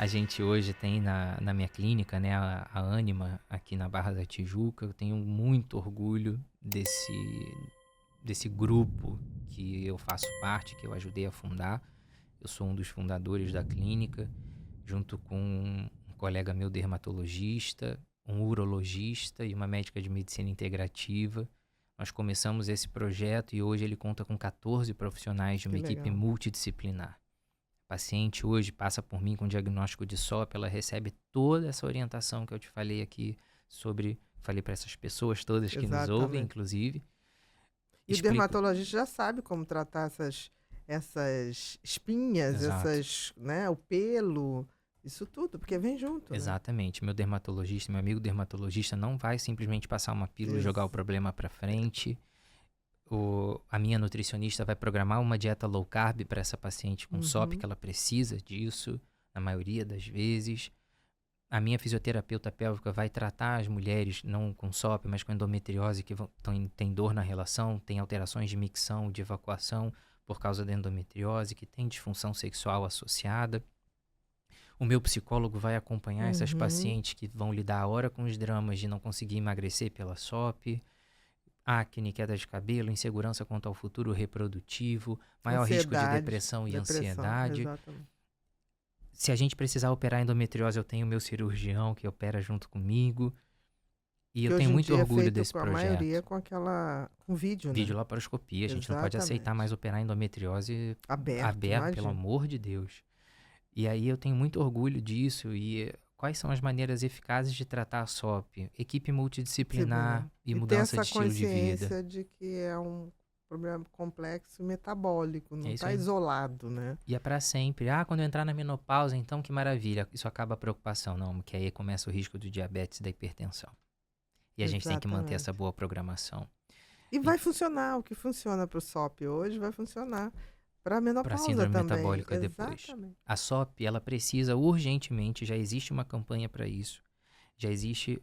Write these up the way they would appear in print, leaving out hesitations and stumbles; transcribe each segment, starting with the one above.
A gente hoje tem na minha clínica, né, a Ânima, aqui na Barra da Tijuca. Eu tenho muito orgulho desse grupo que eu faço parte, que eu ajudei a fundar. Eu sou um dos fundadores da clínica, junto com um colega meu dermatologista, um urologista e uma médica de medicina integrativa. Nós começamos esse projeto e hoje ele conta com 14 profissionais de uma Que equipe legal. multidisciplinar. A paciente hoje passa por mim com diagnóstico de SOP, ela recebe toda essa orientação que eu te falei aqui falei para essas pessoas todas que nos ouvem, Exatamente. inclusive. E o Explico. dermatologista já sabe como tratar essas espinhas, Exato. né, o pelo, isso tudo, porque vem junto, né? Exatamente. Meu dermatologista, meu amigo dermatologista não vai simplesmente passar uma pílula e jogar o Ex- problema para frente. A minha nutricionista vai programar uma dieta low carb para essa paciente com SOP, que Uhum. ela precisa disso, na maioria das vezes. A minha fisioterapeuta pélvica vai tratar as mulheres, não com SOP, mas com endometriose, que tem dor na relação, tem alterações de micção, de evacuação por causa da endometriose, que tem disfunção sexual associada. O meu psicólogo vai acompanhar essas Uhum. pacientes que vão lidar agora com os dramas de não conseguir emagrecer pela SOP, acne, queda de cabelo, insegurança quanto ao futuro reprodutivo, maior risco de Ansiedade, depressão e depressão, ansiedade. exatamente. Se a gente precisar operar endometriose, eu tenho meu cirurgião que opera junto comigo. E eu Que tenho hoje em muito dia é orgulho feito desse com a maioria projeto. com vídeo, né? Videolaparoscopia, a gente não pode aceitar Exatamente. mais operar endometriose Aberto, aberto, pelo imagina. amor de Deus. E aí eu tenho muito orgulho disso. E quais são as maneiras eficazes de tratar a SOP? Equipe multidisciplinar Disciplinar. e E ter mudança essa de estilo de vida. consciência de que é um problema complexo metabólico, não É isso está aí. isolado, né? E é pra sempre. Ah, quando eu entrar na menopausa, então que maravilha. Isso acaba a preocupação. Não, que aí começa o risco do diabetes e da hipertensão. E a gente tem que manter essa Exatamente. boa programação. E vai funcionar, o que funciona para o SOP hoje vai funcionar para a Para menopausa síndrome também. metabólica depois. Exatamente. A SOP, ela precisa urgentemente, já existe uma campanha para isso. Já existe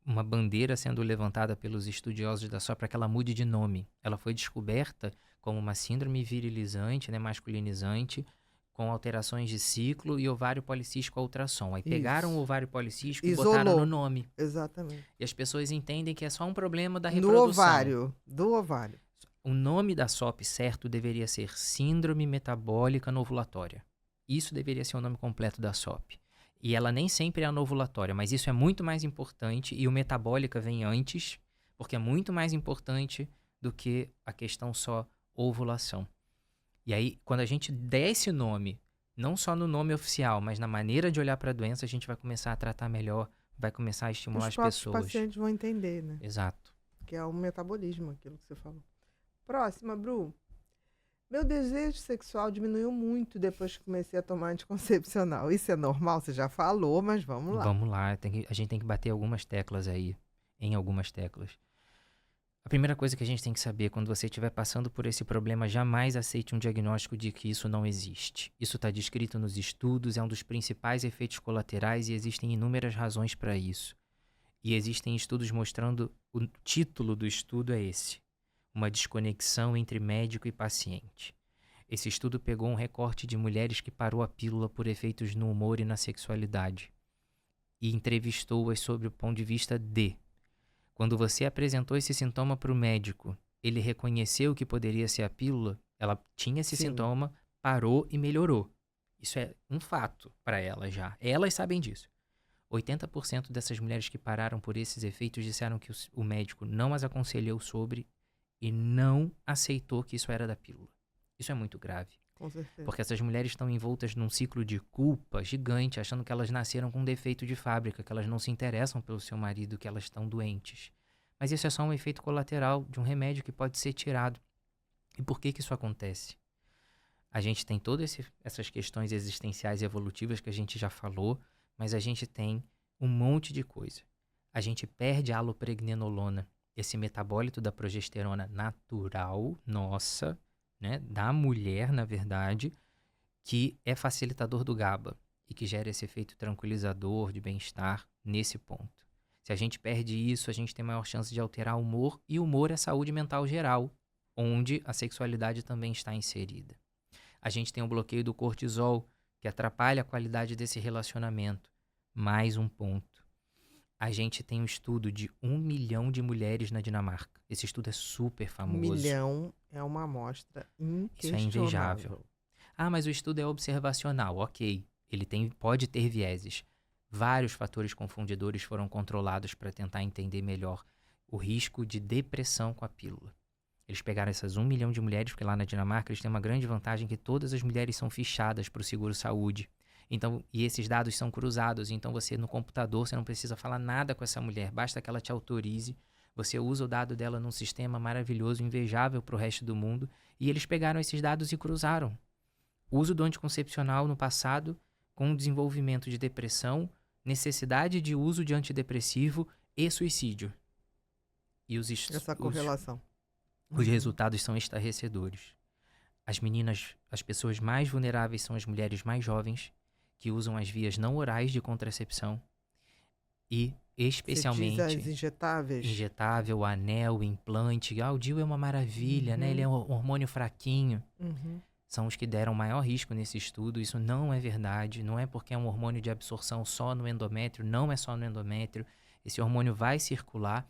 uma bandeira sendo levantada pelos estudiosos da SOP para que ela mude de nome. Ela foi descoberta como uma síndrome virilizante, né, masculinizante, com alterações de ciclo e ovário policístico a ultrassom. Aí pegaram o Isso. ovário policístico e botaram no Isolou. nome. Exatamente. E as pessoas entendem que é só um problema da No reprodução. ovário. Do ovário. O nome da SOP certo deveria ser Síndrome Metabólica Anovulatória. Isso deveria ser o nome completo da SOP. E ela nem sempre é anovulatória, mas isso é muito mais importante e o metabólica vem antes, porque é muito mais importante do que a questão só ovulação. E aí, quando a gente der esse nome, não só no nome oficial, mas na maneira de olhar para a doença, a gente vai começar a tratar melhor, vai começar a Que estimular os as próprios pessoas. pacientes vão entender, né? Exato. Que é o metabolismo, aquilo que você falou. Próxima, Bru. Meu desejo sexual diminuiu muito depois que comecei a tomar anticoncepcional. Isso é normal? Você já falou, mas vamos lá. Vamos lá, a gente tem que bater algumas teclas aí, em algumas teclas. A primeira coisa que a gente tem que saber, quando você estiver passando por esse problema, jamais aceite um diagnóstico de que isso não existe. Isso está descrito nos estudos, é um dos principais efeitos colaterais e existem inúmeras razões para isso. E existem estudos mostrando, o título do estudo é esse, uma desconexão entre médico e paciente. Esse estudo pegou um recorte de mulheres que parou a pílula por efeitos no humor e na sexualidade e entrevistou-as sobre o ponto de vista de: quando você apresentou esse sintoma para o médico, ele reconheceu que poderia ser a pílula, ela tinha esse Sim. sintoma, parou e melhorou. Isso é um fato para elas já. Elas sabem disso. 80% dessas mulheres que pararam por esses efeitos disseram que o médico não as aconselhou sobre e não aceitou que isso era da pílula. Isso é muito grave. Com certeza. Porque essas mulheres estão envoltas num ciclo de culpa gigante, achando que elas nasceram com um defeito de fábrica, que elas não se interessam pelo seu marido, que elas estão doentes. Mas isso é só um efeito colateral de um remédio que pode ser tirado. E por que isso acontece? A gente tem todas essas questões existenciais e evolutivas que a gente já falou, mas a gente tem um monte de coisa. A gente perde a alopregnenolona, esse metabólito da progesterona natural, nossa, né, da mulher, na verdade, que é facilitador do GABA e que gera esse efeito tranquilizador de bem-estar nesse ponto. Se a gente perde isso, a gente tem maior chance de alterar o humor, e o humor é saúde mental geral, onde a sexualidade também está inserida. A gente tem o bloqueio do cortisol, que atrapalha a qualidade desse relacionamento. Mais um ponto. A gente tem um estudo de 1 milhão de mulheres na Dinamarca. Esse estudo é super 1 famoso. milhão é uma amostra Isso é invejável. inquestionável. Ah, mas o estudo é observacional. Ok, pode ter vieses. Vários fatores confundidores foram controlados para tentar entender melhor o risco de depressão com a pílula. Eles pegaram essas 1 milhão de mulheres, porque lá na Dinamarca eles têm uma grande vantagem que todas as mulheres são fichadas para o seguro-saúde. Então, e esses dados são cruzados, então você no computador, você não precisa falar nada com essa mulher, basta que ela te autorize, você usa o dado dela num sistema maravilhoso, invejável para o resto do mundo, e eles pegaram esses dados e cruzaram. Uso do anticoncepcional no passado, com desenvolvimento de depressão, necessidade de uso de antidepressivo e suicídio. E Essa correlação. Os resultados são estarrecedores. As meninas, as pessoas mais vulneráveis são as mulheres mais jovens, que usam as vias não orais de contracepção e especialmente Você diz as injetáveis? Injetável, anel, implante. O DIU é uma maravilha, né? Ele é um hormônio fraquinho. São os que deram maior risco nesse estudo. Isso não é verdade. Não é porque é um hormônio de absorção só no endométrio. Não é só no endométrio. Esse hormônio vai circular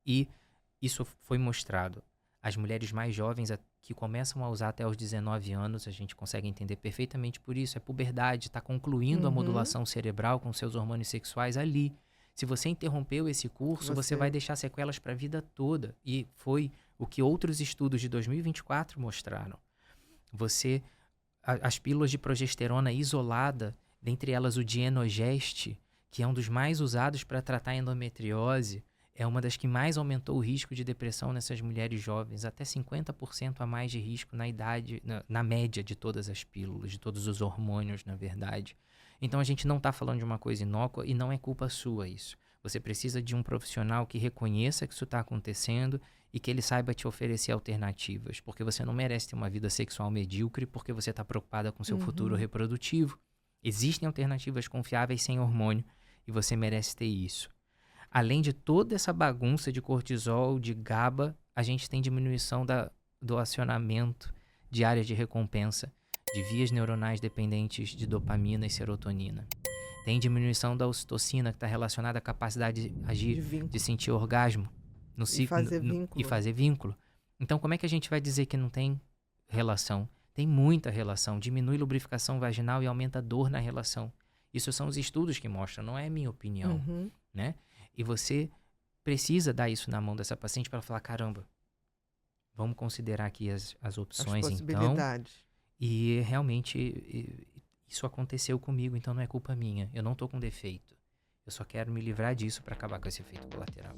e isso foi mostrado. As mulheres mais jovens que começam a usar até os 19 anos, a gente consegue entender perfeitamente por isso. É puberdade, está concluindo a modulação cerebral com seus hormônios sexuais ali. Se você interrompeu esse curso, você vai deixar sequelas para a vida toda. E foi o que outros estudos de 2024 mostraram. As pílulas de progesterona isolada, dentre elas o Dienogest, que é um dos mais usados para tratar endometriose, é uma das que mais aumentou o risco de depressão nessas mulheres jovens, até 50% a mais de risco na média de todas as pílulas, de todos os hormônios, na verdade. Então a gente não está falando de uma coisa inócua e não é culpa sua isso. Você precisa de um profissional que reconheça que isso está acontecendo e que ele saiba te oferecer alternativas, porque você não merece ter uma vida sexual medíocre porque você está preocupada com seu futuro reprodutivo. Existem alternativas confiáveis sem hormônio e você merece ter isso. Além de toda essa bagunça de cortisol, de GABA, a gente tem diminuição do acionamento de áreas de recompensa, de vias neuronais dependentes de dopamina e serotonina. Tem diminuição da ocitocina, que está relacionada à capacidade de agir, de sentir orgasmo e fazer vínculo. Então, como é que a gente vai dizer que não tem relação? Tem muita relação. Diminui lubrificação vaginal e aumenta a dor na relação. Isso são os estudos que mostram, não é minha opinião, né? E você precisa dar isso na mão dessa paciente para ela falar, caramba, vamos considerar aqui as opções, as possibilidades. Então. E realmente isso aconteceu comigo, então não é culpa minha. Eu não estou com defeito. Eu só quero me livrar disso para acabar com esse efeito colateral.